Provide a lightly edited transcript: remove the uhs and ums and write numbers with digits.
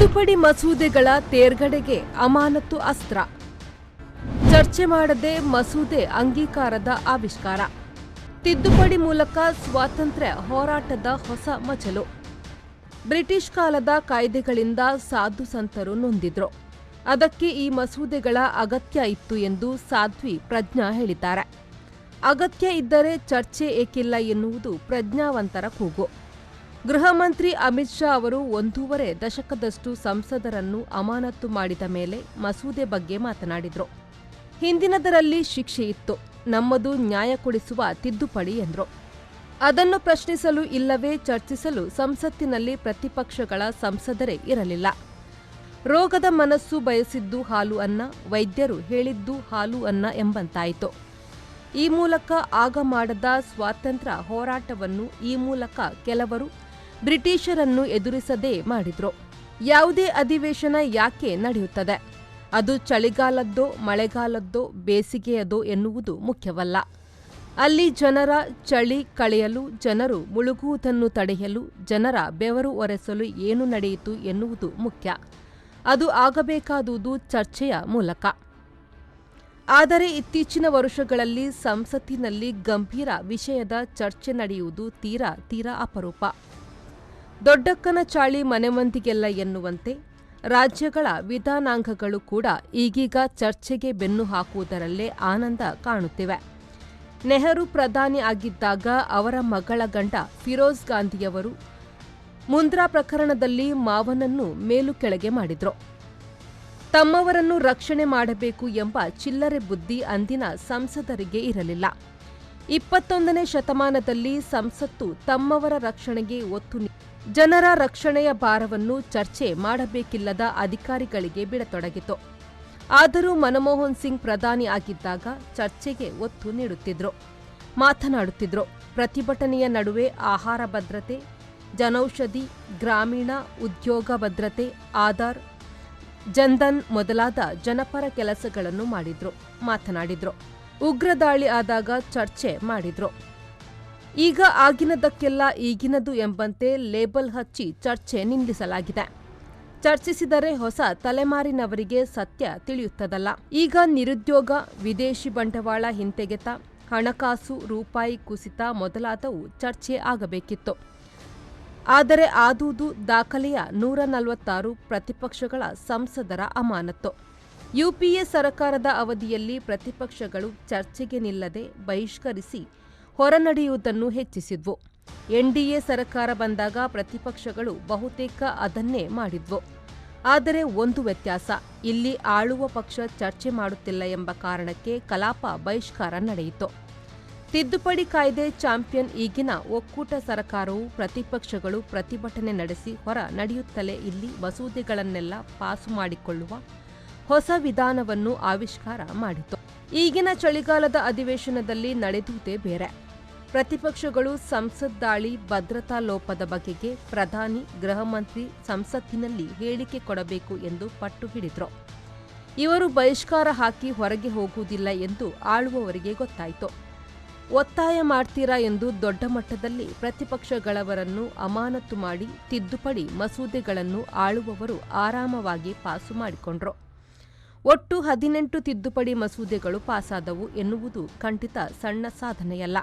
ತಿದ್ದುಪಡಿ ಮಸೂದೆಗಳ ತೇರ್ಗಡೆಗೆ ಅಮಾನತು ಅಸ್ತ್ರ. ಚರ್ಚೆ ಮಾಡದೆ ಮಸೂದೆ ಅಂಗೀಕಾರದ ಆವಿಷ್ಕಾರ. ತಿದ್ದುಪಡಿ ಮೂಲಕ ಸ್ವಾತಂತ್ರ್ಯ ಹೋರಾಟದ ಹೊಸ ಮಜಲು. ಬ್ರಿಟಿಷ್ ಕಾಲದ ಕಾಯ್ದೆಗಳಿಂದ ಸಾಧು ಸಂತರು ನೊಂದಿದ್ರು. ಅದಕ್ಕೆ ಈ ಮಸೂದೆಗಳ ಅಗತ್ಯ ಇತ್ತು ಎಂದು ಸಾಧ್ವಿ ಪ್ರಜ್ಞಾ ಹೇಳಿದ್ದಾರೆ. ಅಗತ್ಯ ಇದ್ದರೆ ಚರ್ಚೆ ಏಕಿಲ್ಲ ಎನ್ನುವುದು ಪ್ರಜ್ಞಾವಂತರ ಕೂಗು. ಗೃಹ ಮಂತ್ರಿ ಅಮಿತ್ ಶಾ ಅವರು 1.5 ದಶಕದಷ್ಟು ಸಂಸದರನ್ನು ಅಮಾನತು ಮಾಡಿದ ಮೇಲೆ ಮಸೂದೆ ಬಗ್ಗೆ ಮಾತನಾಡಿದರು. ಹಿಂದಿನದರಲ್ಲಿ ಶಿಕ್ಷೆ ಇತ್ತು, ನಮ್ಮದು ನ್ಯಾಯ ಕೊಡಿಸುವ ತಿದ್ದುಪಡಿ ಎಂದರು. ಅದನ್ನು ಪ್ರಶ್ನಿಸಲು ಇಲ್ಲವೇ ಚರ್ಚಿಸಲು ಸಂಸತ್ತಿನಲ್ಲಿ ಪ್ರತಿಪಕ್ಷಗಳ ಸಂಸದರೇ ಇರಲಿಲ್ಲ. ರೋಗದ ಮನಸ್ಸು ಬಯಸಿದ್ದು ಹಾಲು ಅನ್ನ, ವೈದ್ಯರು ಹೇಳಿದ್ದು ಹಾಲು ಅನ್ನ ಎಂಬಂತಾಯಿತು. ಈ ಮೂಲಕ ಆಗ ಮಾಡದ ಸ್ವಾತಂತ್ರ್ಯ ಹೋರಾಟವನ್ನು ಈ ಮೂಲಕ ಕೆಲವರು ಬ್ರಿಟಿಷರನ್ನು ಎದುರಿಸದೇ ಮಾಡಿದ್ರು. ಯಾವುದೇ ಅಧಿವೇಶನ ಯಾಕೆ ನಡೆಯುತ್ತದೆ? ಅದು ಚಳಿಗಾಲದ್ದೋ ಮಳೆಗಾಲದ್ದೋ ಬೇಸಿಗೆಯದೋ ಎನ್ನುವುದು ಮುಖ್ಯವಲ್ಲ. ಅಲ್ಲಿ ಜನರ ಚಳಿ ಕಳೆಯಲು, ಜನರು ಮುಳುಗುವುದನ್ನು ತಡೆಯಲು, ಜನರ ಬೆವರು ಒರೆಸಲು ಏನು ನಡೆಯಿತು ಎನ್ನುವುದು ಮುಖ್ಯ. ಅದು ಆಗಬೇಕಾದುದು ಚರ್ಚೆಯ ಮೂಲಕ. ಆದರೆ ಇತ್ತೀಚಿನ ವರುಷಗಳಲ್ಲಿ ಸಂಸತ್ತಿನಲ್ಲಿ ಗಂಭೀರ ವಿಷಯದ ಚರ್ಚೆ ನಡೆಯುವುದು ತೀರಾ ಅಪರೂಪ. ದೊಡ್ಡಕ್ಕನ ಚಾಳಿ ಮನೆಮಂದಿಗೆಲ್ಲ ಎನ್ನುವಂತೆ ರಾಜ್ಯಗಳ ವಿಧಾನಾಂಗಗಳು ಕೂಡ ಈಗೀಗ ಚರ್ಚೆಗೆ ಬೆನ್ನು ಹಾಕುವುದರಲ್ಲೇ ಆನಂದ ಕಾಣುತ್ತಿವೆ. ನೆಹರು ಪ್ರಧಾನಿ ಆಗಿದ್ದಾಗ ಅವರ ಮಗಳ ಗಂಡ ಫಿರೋಜ್ ಗಾಂಧಿಯವರು ಮುಂದ್ರಾ ಪ್ರಕರಣದಲ್ಲಿ ಮಾವನನ್ನು ಮೇಲು ಕೆಳಗೆ ಮಾಡಿದ್ರು. ತಮ್ಮವರನ್ನು ರಕ್ಷಣೆ ಮಾಡಬೇಕು ಎಂಬ ಚಿಲ್ಲರೆ ಬುದ್ಧಿ ಅಂದಿನ ಸಂಸದರಿಗೆ ಇರಲಿಲ್ಲ. 21ನೇ ಶತಮಾನದಲ್ಲಿ ಸಂಸತ್ತು ತಮ್ಮವರ ರಕ್ಷಣೆಗೆ ಒತ್ತು ಜನರ ರಕ್ಷಣೆಯ ಭಾರವನ್ನು ಚರ್ಚೆ ಮಾಡಬೇಕಿಲ್ಲದ ಅಧಿಕಾರಿಗಳಿಗೆ ಬಿಡತೊಡಗಿತು. ಆದರೂ ಮನಮೋಹನ್ ಸಿಂಗ್ ಪ್ರಧಾನಿ ಆಗಿದ್ದಾಗ ಚರ್ಚೆಗೆ ಒತ್ತು ನೀಡುತ್ತಿದ್ರು, ಮಾತನಾಡುತ್ತಿದ್ರು. ಪ್ರತಿಭಟನೆಯ ನಡುವೆ ಆಹಾರ ಭದ್ರತೆ, ಜನೌಷಧಿ, ಗ್ರಾಮೀಣ ಉದ್ಯೋಗ ಭದ್ರತೆ, ಆಧಾರ್, ಜನ್ಧನ್ ಮೊದಲಾದ ಜನಪರ ಕೆಲಸಗಳನ್ನು ಮಾತನಾಡಿದ್ರು. ಉಗ್ರ ದಾಳಿ ಆದಾಗ ಚರ್ಚೆ ಮಾಡಿದ್ರು. ಈಗ ಆಗಿನದಕ್ಕೆಲ್ಲ ಈಗಿನದು ಎಂಬಂತೆ ಲೇಬಲ್ ಹಚ್ಚಿ ಚರ್ಚೆ ನಿಲ್ಲಿಸಲಾಗಿದೆ. ಚರ್ಚಿಸಿದರೆ ಹೊಸ ತಲೆಮಾರಿನವರಿಗೆ ಸತ್ಯ ತಿಳಿಯುತ್ತದಲ್ಲ. ಈಗ ನಿರುದ್ಯೋಗ, ವಿದೇಶಿ ಬಂಡವಾಳ ಹಿಂತೆಗೆತ, ಹಣಕಾಸು, ರೂಪಾಯಿ ಕುಸಿತ ಮೊದಲಾದವು ಚರ್ಚೆ ಆಗಬೇಕಿತ್ತು. ಆದರೆ ಆದುದು ದಾಖಲೆಯ 146 ಪ್ರತಿಪಕ್ಷಗಳ ಸಂಸದರ ಅಮಾನತು. ಯುಪಿಎ ಸರ್ಕಾರದ ಅವಧಿಯಲ್ಲಿ ಪ್ರತಿಪಕ್ಷಗಳು ಚರ್ಚೆಗೆ ನಿಲ್ಲದೆ ಬಹಿಷ್ಕರಿಸಿ ಹೊರನಡೆಯುವುದನ್ನು ಹೆಚ್ಚಿಸಿದ್ವು. ಎನ್ಡಿಎ ಸರ್ಕಾರ ಬಂದಾಗ ಪ್ರತಿಪಕ್ಷಗಳು ಬಹುತೇಕ ಅದನ್ನೇ ಮಾಡಿದ್ವು. ಆದರೆ ಒಂದು ವ್ಯತ್ಯಾಸ, ಇಲ್ಲಿ ಆಳುವ ಪಕ್ಷ ಚರ್ಚೆ ಮಾಡುತ್ತಿಲ್ಲ ಎಂಬ ಕಾರಣಕ್ಕೆ ಕಲಾಪ ಬಹಿಷ್ಕಾರ ನಡೆಯಿತು. ತಿದ್ದುಪಡಿ ಕಾಯ್ದೆ ಚಾಂಪಿಯನ್ ಈಗಿನ ಒಕ್ಕೂಟ ಸರ್ಕಾರವು ಪ್ರತಿಪಕ್ಷಗಳು ಪ್ರತಿಭಟನೆ ನಡೆಸಿ ಹೊರ ನಡೆಯುತ್ತಲೇ ಇಲ್ಲಿ ಮಸೂದೆಗಳನ್ನೆಲ್ಲ ಪಾಸು ಮಾಡಿಕೊಳ್ಳುವ ಹೊಸ ವಿಧಾನವನ್ನು ಆವಿಷ್ಕಾರ ಮಾಡಿತು. ಈಗಿನ ಚಳಿಗಾಲದ ಅಧಿವೇಶನದಲ್ಲಿ ನಡೆದುದೇ ಬೇರೆ. ಪ್ರತಿಪಕ್ಷಗಳು ಸಂಸತ್ ದಾಳಿ, ಭದ್ರತಾ ಲೋಪದ ಬಗೆಗೆ ಪ್ರಧಾನಿ, ಗೃಹ ಮಂತ್ರಿ ಸಂಸತ್ತಿನಲ್ಲಿ ಹೇಳಿಕೆ ಕೊಡಬೇಕು ಎಂದು ಪಟ್ಟು ಹಿಡಿದ್ರು. ಇವರು ಬಹಿಷ್ಕಾರ ಹಾಕಿ ಹೊರಗೆ ಹೋಗುವುದಿಲ್ಲ ಎಂದು ಆಳುವವರಿಗೆ ಗೊತ್ತಾಯಿತು. ಒತ್ತಾಯ ಮಾಡ್ತೀರಾ ಎಂದು ದೊಡ್ಡ ಮಟ್ಟದಲ್ಲಿ ಪ್ರತಿಪಕ್ಷಗಳವರನ್ನು ಅಮಾನತು ಮಾಡಿ ತಿದ್ದುಪಡಿ ಮಸೂದೆಗಳನ್ನು ಆಳುವವರು ಆರಾಮವಾಗಿ ಪಾಸು ಮಾಡಿಕೊಂಡ್ರು. ಒಟ್ಟು 18 ತಿದ್ದುಪಡಿ ಮಸೂದೆಗಳು ಪಾಸಾದವು ಎನ್ನುವುದು ಖಂಡಿತ ಸಣ್ಣ ಸಾಧನೆಯಲ್ಲ.